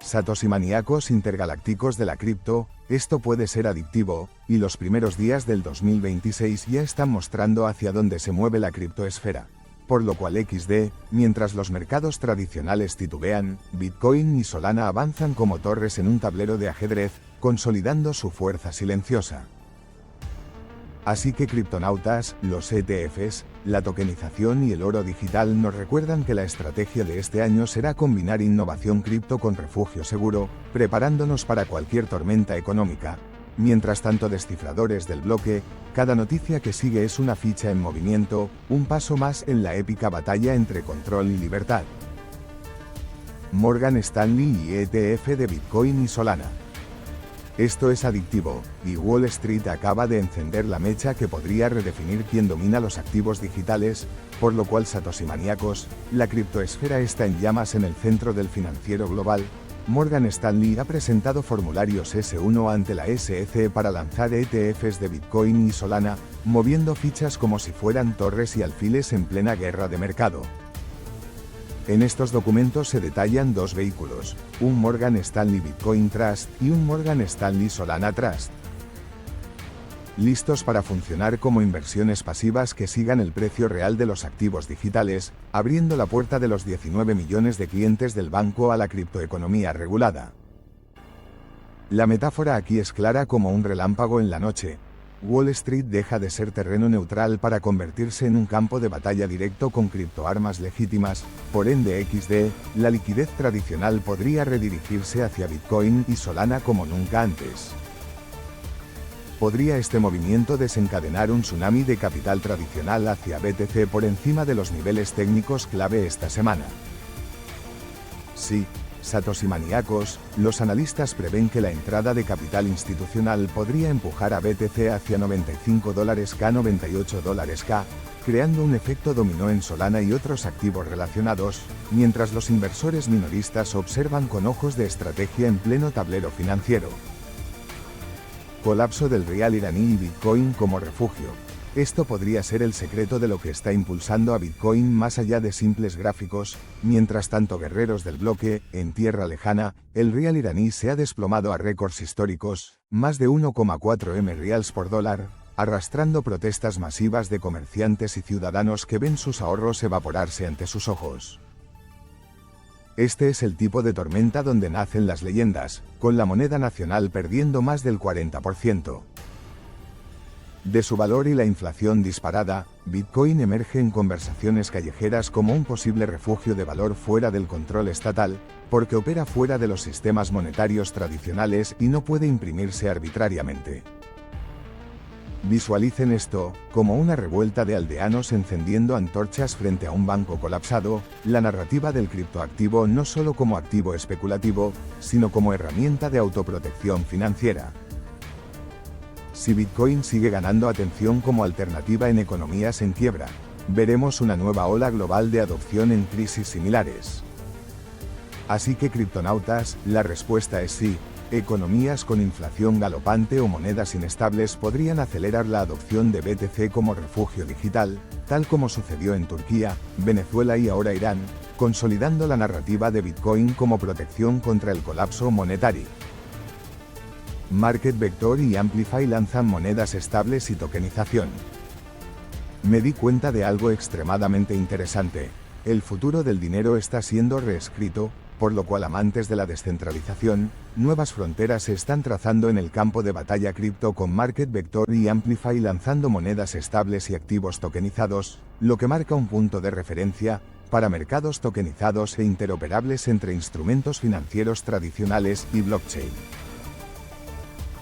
Satoshi maníacos intergalácticos de la cripto, esto puede ser adictivo, y los primeros días del 2026 ya están mostrando hacia dónde se mueve la criptoesfera. Por lo cual mientras los mercados tradicionales titubean, Bitcoin y Solana avanzan como torres en un tablero de ajedrez, consolidando su fuerza silenciosa. Así que criptonautas, los ETFs, la tokenización y el oro digital nos recuerdan que la estrategia de este año será combinar innovación cripto con refugio seguro, preparándonos para cualquier tormenta económica. Mientras tanto, descifradores del bloque, cada noticia que sigue es una ficha en movimiento, un paso más en la épica batalla entre control y libertad. Morgan Stanley y ETF de Bitcoin y Solana. Esto es adictivo, y Wall Street acaba de encender la mecha que podría redefinir quién domina los activos digitales, por lo cual Satoshi maníacos, la criptoesfera está en llamas en el centro del financiero global. Morgan Stanley ha presentado formularios S1 ante la SEC para lanzar ETFs de Bitcoin y Solana, moviendo fichas como si fueran torres y alfiles en plena guerra de mercado. En estos documentos se detallan dos vehículos, un Morgan Stanley Bitcoin Trust y un Morgan Stanley Solana Trust. Listos para funcionar como inversiones pasivas que sigan el precio real de los activos digitales, abriendo la puerta de los 19 millones de clientes del banco a la criptoeconomía regulada. La metáfora aquí es clara como un relámpago en la noche. Wall Street deja de ser terreno neutral para convertirse en un campo de batalla directo con criptoarmas legítimas, por ende la liquidez tradicional podría redirigirse hacia Bitcoin y Solana como nunca antes. ¿Podría este movimiento desencadenar un tsunami de capital tradicional hacia BTC por encima de los niveles técnicos clave esta semana? Sí. Satoshi maníacos, los analistas prevén que la entrada de capital institucional podría empujar a BTC hacia $95K, $98K, creando un efecto dominó en Solana y otros activos relacionados, mientras los inversores minoristas observan con ojos de estrategia en pleno tablero financiero. Colapso del rial iraní y Bitcoin como refugio. Esto podría ser el secreto de lo que está impulsando a Bitcoin más allá de simples gráficos. Mientras tanto, guerreros del bloque, en tierra lejana, el rial iraní se ha desplomado a récords históricos, más de 1,4 rials por dólar, arrastrando protestas masivas de comerciantes y ciudadanos que ven sus ahorros evaporarse ante sus ojos. Este es el tipo de tormenta donde nacen las leyendas, con la moneda nacional perdiendo más del 40%. De su valor y la inflación disparada, Bitcoin emerge en conversaciones callejeras como un posible refugio de valor fuera del control estatal, porque opera fuera de los sistemas monetarios tradicionales y no puede imprimirse arbitrariamente. Visualicen esto, como una revuelta de aldeanos encendiendo antorchas frente a un banco colapsado, la narrativa del criptoactivo no solo como activo especulativo, sino como herramienta de autoprotección financiera. Si Bitcoin sigue ganando atención como alternativa en economías en quiebra, veremos una nueva ola global de adopción en crisis similares. Así que criptonautas, la respuesta es sí. Economías con inflación galopante o monedas inestables podrían acelerar la adopción de BTC como refugio digital, tal como sucedió en Turquía, Venezuela y ahora Irán, consolidando la narrativa de Bitcoin como protección contra el colapso monetario. Market Vector y Amplify lanzan monedas estables y tokenización. Me di cuenta de algo extremadamente interesante. El futuro del dinero está siendo reescrito, por lo cual amantes de la descentralización, nuevas fronteras se están trazando en el campo de batalla cripto con Market Vector y Amplify lanzando monedas estables y activos tokenizados, lo que marca un punto de referencia para mercados tokenizados e interoperables entre instrumentos financieros tradicionales y blockchain.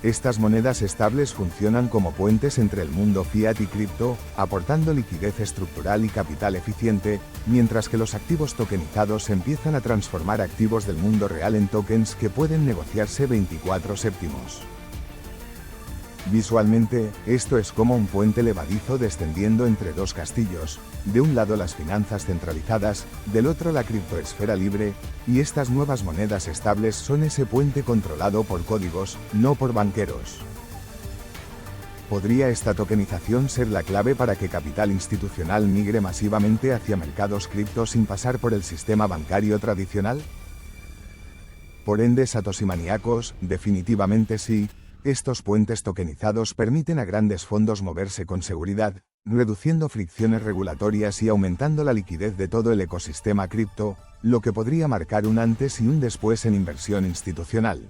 Estas monedas estables funcionan como puentes entre el mundo fiat y cripto, aportando liquidez estructural y capital eficiente, mientras que los activos tokenizados empiezan a transformar activos del mundo real en tokens que pueden negociarse 24/7. Visualmente, esto es como un puente levadizo descendiendo entre dos castillos, de un lado las finanzas centralizadas, del otro la criptoesfera libre, y estas nuevas monedas estables son ese puente controlado por códigos, no por banqueros. ¿Podría esta tokenización ser la clave para que capital institucional migre masivamente hacia mercados cripto sin pasar por el sistema bancario tradicional? Por ende, satoshimaniacos, definitivamente sí. Estos puentes tokenizados permiten a grandes fondos moverse con seguridad, reduciendo fricciones regulatorias y aumentando la liquidez de todo el ecosistema cripto, lo que podría marcar un antes y un después en inversión institucional.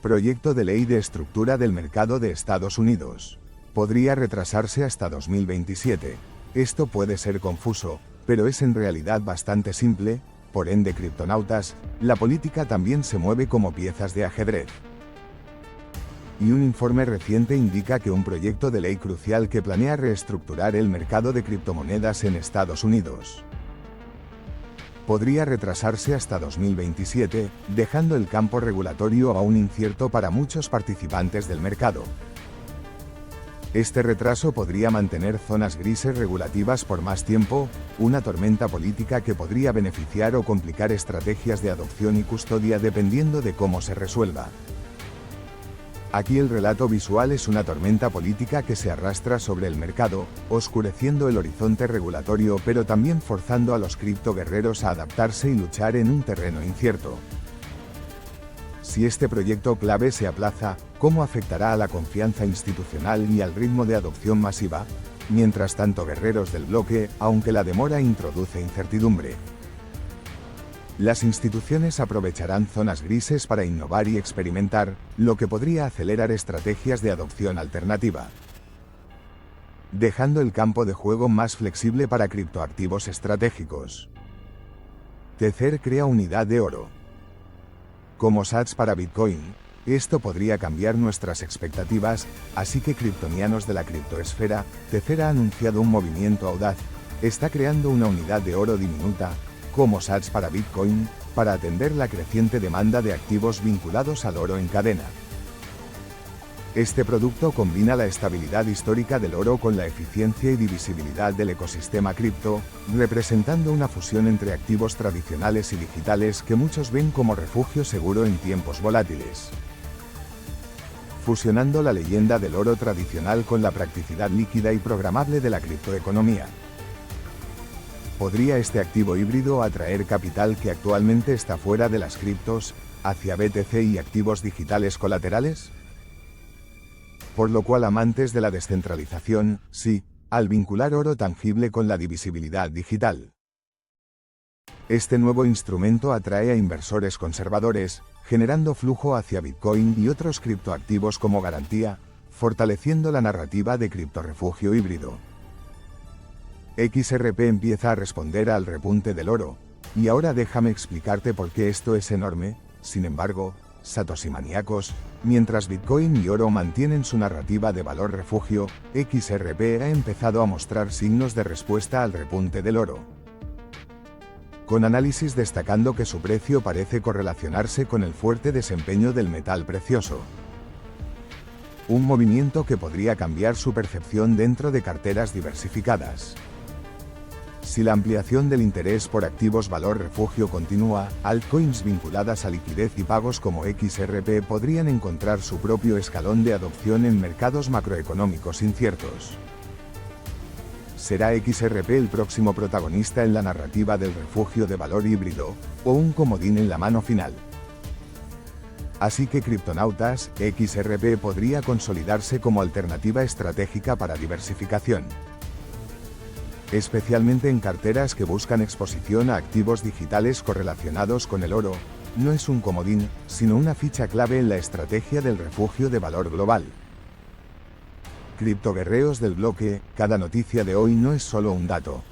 Proyecto de ley de estructura del mercado de Estados Unidos. Podría retrasarse hasta 2027. Esto puede ser confuso, pero es en realidad bastante simple. Por ende, criptonautas, la política también se mueve como piezas de ajedrez. Y un informe reciente indica que un proyecto de ley crucial que planea reestructurar el mercado de criptomonedas en Estados Unidos podría retrasarse hasta 2027, dejando el campo regulatorio aún incierto para muchos participantes del mercado. Este retraso podría mantener zonas grises regulativas por más tiempo, una tormenta política que podría beneficiar o complicar estrategias de adopción y custodia dependiendo de cómo se resuelva. Aquí el relato visual es una tormenta política que se arrastra sobre el mercado, oscureciendo el horizonte regulatorio pero también forzando a los criptoguerreros a adaptarse y luchar en un terreno incierto. Si este proyecto clave se aplaza, ¿cómo afectará a la confianza institucional y al ritmo de adopción masiva? Mientras tanto, guerreros del bloque, aunque la demora introduce incertidumbre. Las instituciones aprovecharán zonas grises para innovar y experimentar, lo que podría acelerar estrategias de adopción alternativa, dejando el campo de juego más flexible para criptoactivos estratégicos. Tether crea unidad de oro. Como sats para Bitcoin, esto podría cambiar nuestras expectativas, así que criptonianos de la criptoesfera, Tether ha anunciado un movimiento audaz. Está creando una unidad de oro diminuta, como sats para Bitcoin, para atender la creciente demanda de activos vinculados al oro en cadena. Este producto combina la estabilidad histórica del oro con la eficiencia y divisibilidad del ecosistema cripto, representando una fusión entre activos tradicionales y digitales que muchos ven como refugio seguro en tiempos volátiles. Fusionando la leyenda del oro tradicional con la practicidad líquida y programable de la criptoeconomía. ¿Podría este activo híbrido atraer capital que actualmente está fuera de las criptos, hacia BTC y activos digitales colaterales? Por lo cual, amantes de la descentralización, sí, al vincular oro tangible con la divisibilidad digital. Este nuevo instrumento atrae a inversores conservadores, generando flujo hacia Bitcoin y otros criptoactivos como garantía, fortaleciendo la narrativa de criptorefugio híbrido. XRP empieza a responder al repunte del oro, y ahora déjame explicarte por qué esto es enorme. Sin embargo, satoshimaniacos, mientras Bitcoin y oro mantienen su narrativa de valor refugio, XRP ha empezado a mostrar signos de respuesta al repunte del oro, con análisis destacando que su precio parece correlacionarse con el fuerte desempeño del metal precioso. Un movimiento que podría cambiar su percepción dentro de carteras diversificadas. Si la ampliación del interés por activos valor refugio continúa, altcoins vinculadas a liquidez y pagos como XRP podrían encontrar su propio escalón de adopción en mercados macroeconómicos inciertos. ¿Será XRP el próximo protagonista en la narrativa del refugio de valor híbrido, o un comodín en la mano final? Así que, criptonautas, XRP podría consolidarse como alternativa estratégica para diversificación, especialmente en carteras que buscan exposición a activos digitales correlacionados con el oro. No es un comodín, sino una ficha clave en la estrategia del refugio de valor global. Criptoguerreros del bloque, cada noticia de hoy no es solo un dato.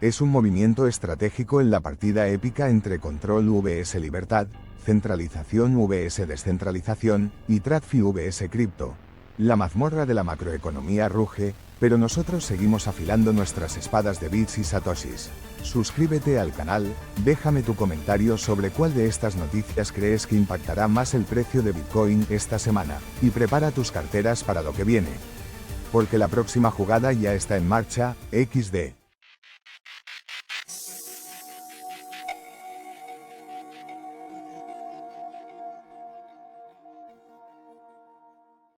Es un movimiento estratégico en la partida épica entre control vs libertad, centralización vs descentralización, y TradFi vs cripto. La mazmorra de la macroeconomía ruge, pero nosotros seguimos afilando nuestras espadas de bits y satoshis. Suscríbete al canal, déjame tu comentario sobre cuál de estas noticias crees que impactará más el precio de Bitcoin esta semana, y prepara tus carteras para lo que viene. Porque la próxima jugada ya está en marcha. XD.